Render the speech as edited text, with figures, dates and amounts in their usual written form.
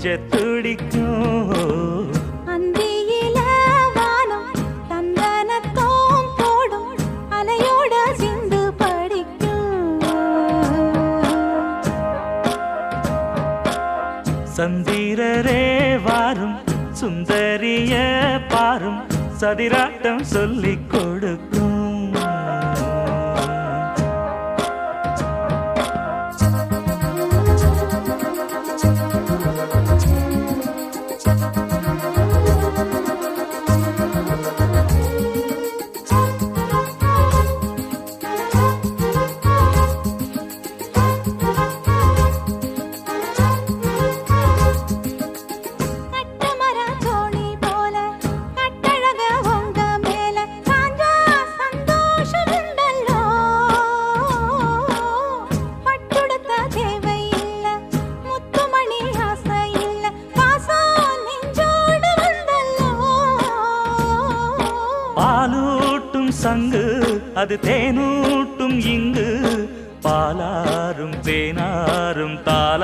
கொஞ்ச துடிக்கும். அந்தியில வானம் தந்தனத்தோம் போடும் அலையோட சிந்து படிக்கும். சந்திரரே வாரும் சுந்தரிய பாரும் சதிராட்டம் சொல்லிக் கொடுக்கும். பாலூட்டும் சங்கு அது தேனூட்டும் இங்கு பாலாரும் தேனாரும் தாய்